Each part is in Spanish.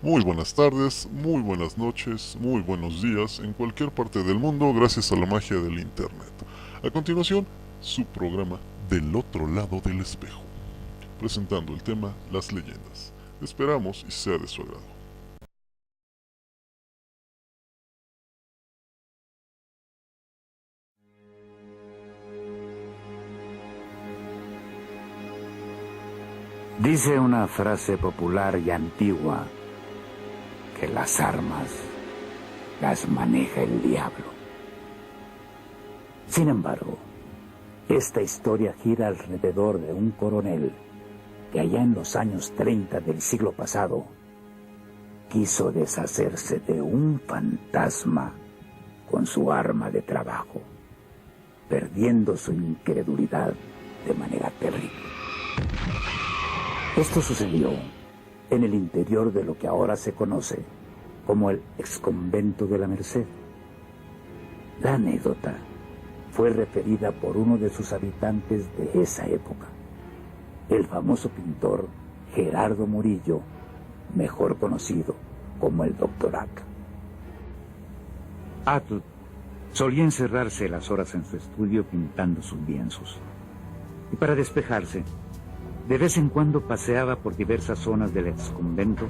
Muy buenas tardes, muy buenas noches, muy buenos días en cualquier parte del mundo gracias a la magia del Internet. A continuación, su programa Del otro lado del espejo, presentando el tema Las leyendas. Esperamos y sea de su agrado. Dice una frase popular y antigua que las armas las maneja el diablo. Sin embargo, esta historia gira alrededor de un coronel que allá en los años 30 del siglo pasado quiso deshacerse de un fantasma con su arma de trabajo, perdiendo su incredulidad de manera terrible. Esto sucedió en el interior de lo que ahora se conoce como el exconvento de la Merced. La anécdota fue referida por uno de sus habitantes de esa época, el famoso pintor Gerardo Murillo, mejor conocido como el Dr. Ack. Atl solía encerrarse las horas en su estudio pintando sus lienzos, y para despejarse, de vez en cuando paseaba por diversas zonas del exconvento,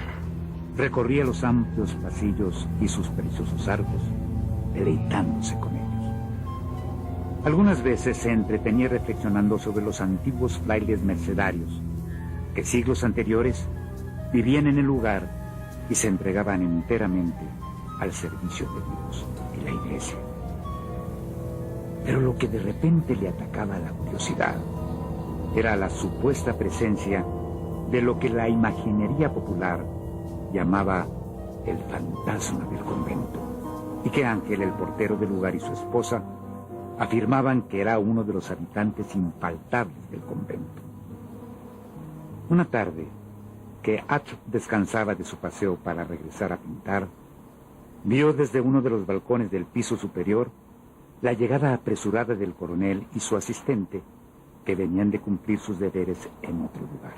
recorría los amplios pasillos y sus preciosos arcos, deleitándose con ellos. Algunas veces se entretenía reflexionando sobre los antiguos frailes mercedarios, que siglos anteriores vivían en el lugar y se entregaban enteramente al servicio de Dios y la Iglesia. Pero lo que de repente le atacaba la curiosidad era la supuesta presencia de lo que la imaginería popular llamaba el fantasma del convento, y que Ángel, el portero del lugar, y su esposa afirmaban que era uno de los habitantes infaltables del convento. Una tarde, que Atl descansaba de su paseo para regresar a pintar, vio desde uno de los balcones del piso superior la llegada apresurada del coronel y su asistente, que venían de cumplir sus deberes en otro lugar.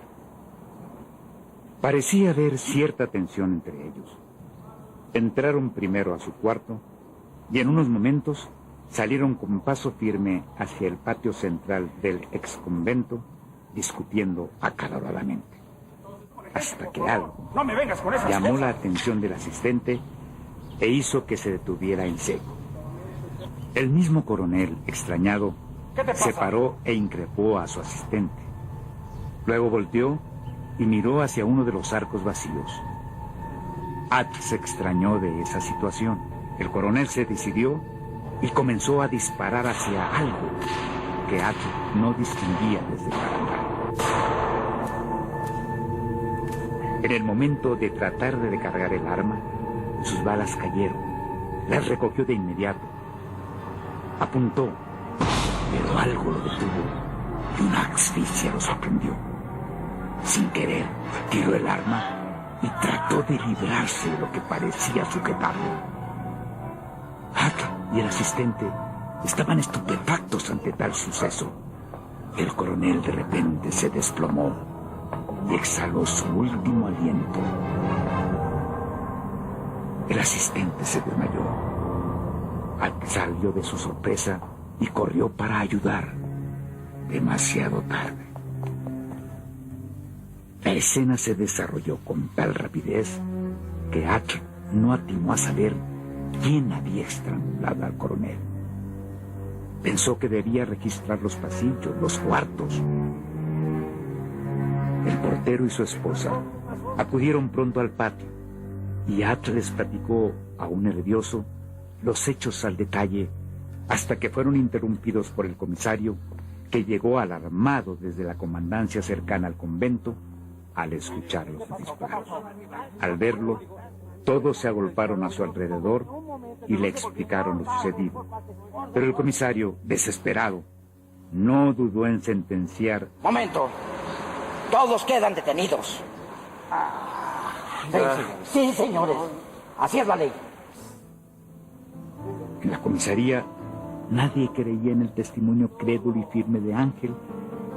Parecía haber cierta tensión entre ellos. Entraron primero a su cuarto y en unos momentos salieron con paso firme hacia el patio central del exconvento, discutiendo acaloradamente. Hasta que algo llamó la atención del asistente e hizo que se detuviera en seco. El mismo coronel, extrañado, se paró e increpó a su asistente. Luego volteó y miró hacia uno de los arcos vacíos. Atl se extrañó de esa situación. El coronel se decidió y comenzó a disparar hacia algo que Atl no distinguía desde el barandal. En el momento de tratar de recargar el arma, sus balas cayeron. Las recogió de inmediato. Apuntó, pero algo lo detuvo y una asfixia lo sorprendió. Sin querer, tiró el arma y trató de librarse de lo que parecía sujetarlo. Atl y el asistente estaban estupefactos ante tal suceso. El coronel de repente se desplomó y exhaló su último aliento. El asistente se desmayó. Atl salió de su sorpresa y corrió para ayudar, demasiado tarde. La escena se desarrolló con tal rapidez que Atl no atinó a saber quién había estrangulado al coronel. Pensó que debía registrar los pasillos, los cuartos. El portero y su esposa acudieron pronto al patio y Atl les platicó, aún nervioso, los hechos al detalle, hasta que fueron interrumpidos por el comisario, que llegó alarmado desde la comandancia cercana al convento al escuchar los disparos. Al verlo, todos se agolparon a su alrededor y le explicaron lo sucedido. Pero el comisario, desesperado, no dudó en sentenciar: ¡Momento! Todos quedan detenidos. Sí, señores. Así es la ley. En la comisaría, nadie creía en el testimonio crédulo y firme de Ángel,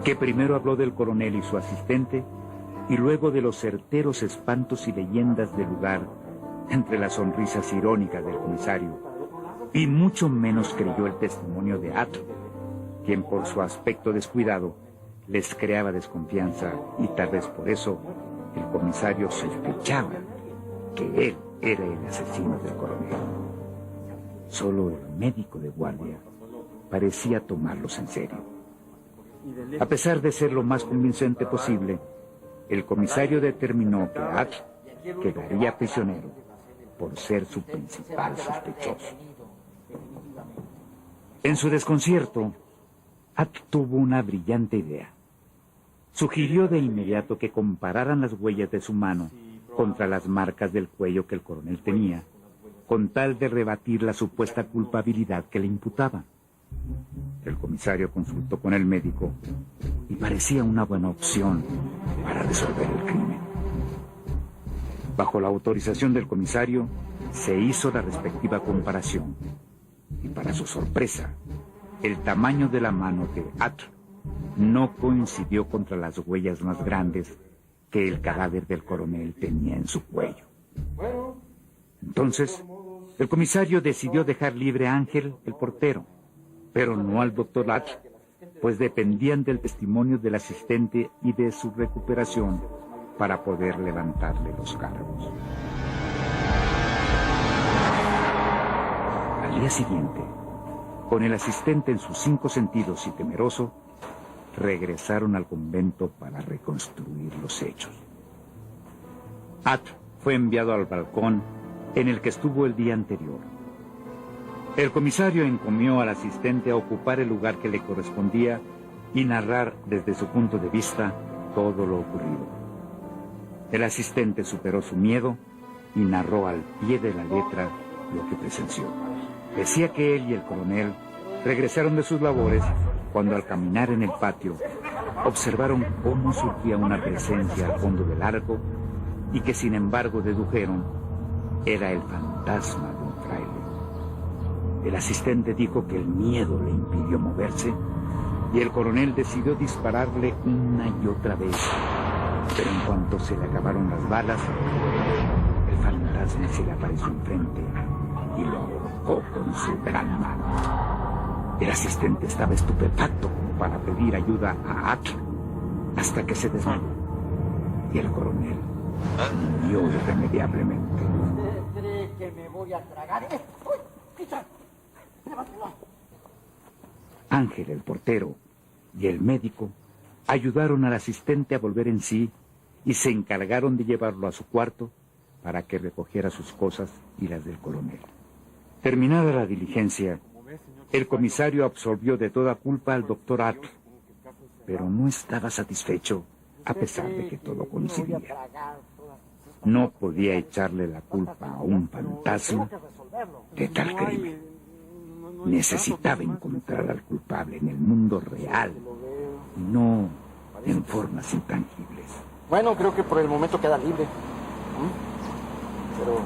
que primero habló del coronel y su asistente, y luego de los certeros espantos y leyendas del lugar, entre las sonrisas irónicas del comisario, y mucho menos creyó el testimonio de Atl, quien por su aspecto descuidado les creaba desconfianza, y tal vez por eso el comisario sospechaba que él era el asesino del coronel. Solo el médico de guardia parecía tomarlos en serio. A pesar de ser lo más convincente posible, el comisario determinó que Atl quedaría prisionero por ser su principal sospechoso. En su desconcierto, Atl tuvo una brillante idea. Sugirió de inmediato que compararan las huellas de su mano contra las marcas del cuello que el coronel tenía, con tal de rebatir la supuesta culpabilidad que le imputaba. El comisario consultó con el médico y parecía una buena opción para resolver el crimen. Bajo la autorización del comisario, se hizo la respectiva comparación, y para su sorpresa, el tamaño de la mano de Atl no coincidió contra las huellas más grandes que el cadáver del coronel tenía en su cuello. Entonces, el comisario decidió dejar libre a Ángel, el portero, pero no al doctor Atl, pues dependían del testimonio del asistente y de su recuperación para poder levantarle los cargos. Al día siguiente, con el asistente en sus 5 sentidos y temeroso, regresaron al convento para reconstruir los hechos. Atl fue enviado al balcón en el que estuvo el día anterior. El comisario encomió al asistente a ocupar el lugar que le correspondía y narrar desde su punto de vista todo lo ocurrido. El asistente superó su miedo y narró al pie de la letra lo que presenció. Decía que él y el coronel regresaron de sus labores cuando al caminar en el patio observaron cómo surgía una presencia al fondo del arco y que sin embargo dedujeron era el fantasma de un fraile. El asistente dijo que el miedo le impidió moverse y el coronel decidió dispararle una y otra vez, pero en cuanto se le acabaron las balas, el fantasma se le apareció enfrente y lo ahorcó con su gran mano. El asistente estaba estupefacto como para pedir ayuda a Atl hasta que se desmayó y el coronel murió irremediablemente. ¿Usted cree que me voy a tragar? ¡Uy! ¡Quita! ¡Llévatelo! Ángel, el portero, y el médico ayudaron al asistente a volver en sí y se encargaron de llevarlo a su cuarto para que recogiera sus cosas y las del coronel. Terminada la diligencia, el comisario absolvió de toda culpa al doctor Atl, pero no estaba satisfecho a pesar de que todo coincidía. No podía echarle la culpa a un fantasma de tal crimen. Necesitaba encontrar al culpable en el mundo real, no en formas intangibles. Bueno, creo que por el momento queda libre. Pero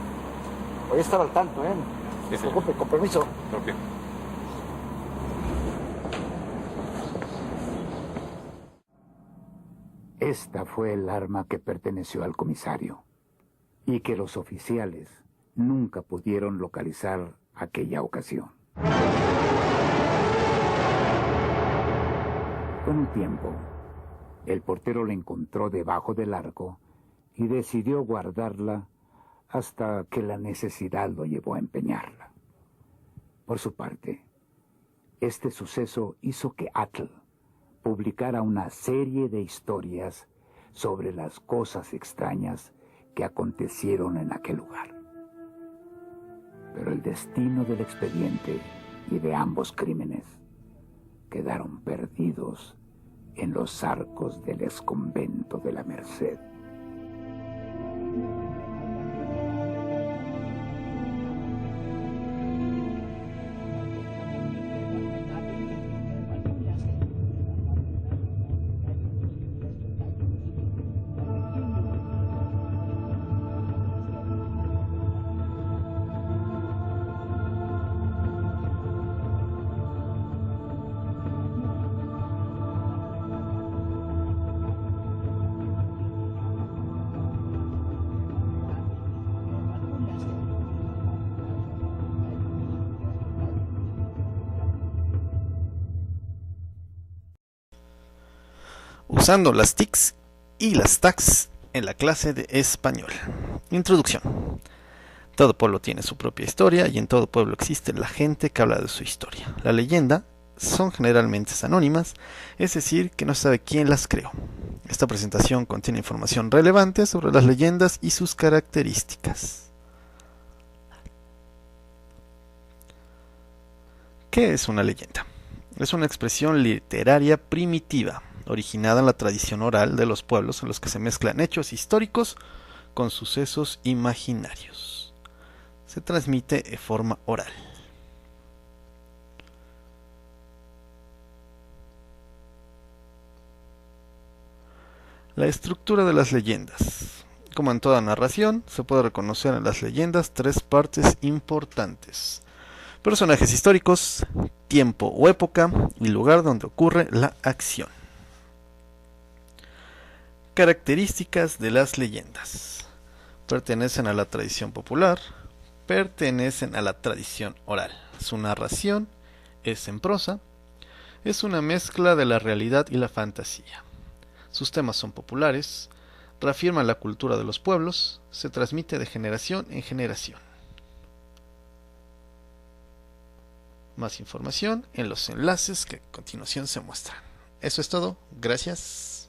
voy a estar al tanto, ¿eh? No se preocupe, con permiso. Ok. Esta fue el arma que perteneció al comisario y que los oficiales nunca pudieron localizar aquella ocasión. Con el tiempo, el portero la encontró debajo del arco y decidió guardarla hasta que la necesidad lo llevó a empeñarla. Por su parte, este suceso hizo que Atl publicara una serie de historias sobre las cosas extrañas que acontecieron en aquel lugar. Pero el destino del expediente y de ambos crímenes quedaron perdidos en los arcos del exconvento de la Merced. usando las TICs y las TACs en la clase de español. Introducción. Todo pueblo tiene su propia historia y en todo pueblo existe la gente que habla de su historia. La leyenda son generalmente anónimas, es decir, que no se sabe quién las creó. Esta presentación contiene información relevante sobre las leyendas y sus características. ¿Qué es una leyenda? Es una expresión literaria primitiva, originada en la tradición oral de los pueblos en los que se mezclan hechos históricos con sucesos imaginarios. Se transmite de forma oral. La estructura de las leyendas. Como en toda narración, se puede reconocer en las leyendas tres partes importantes: personajes históricos, tiempo o época y lugar donde ocurre la acción. Características de las leyendas. Pertenecen a la tradición popular, pertenecen a la tradición oral. Su narración es en prosa, es una mezcla de la realidad y la fantasía. Sus temas son populares, reafirman la cultura de los pueblos, se transmite de generación en generación. Más información en los enlaces que a continuación se muestran. Eso es todo, gracias.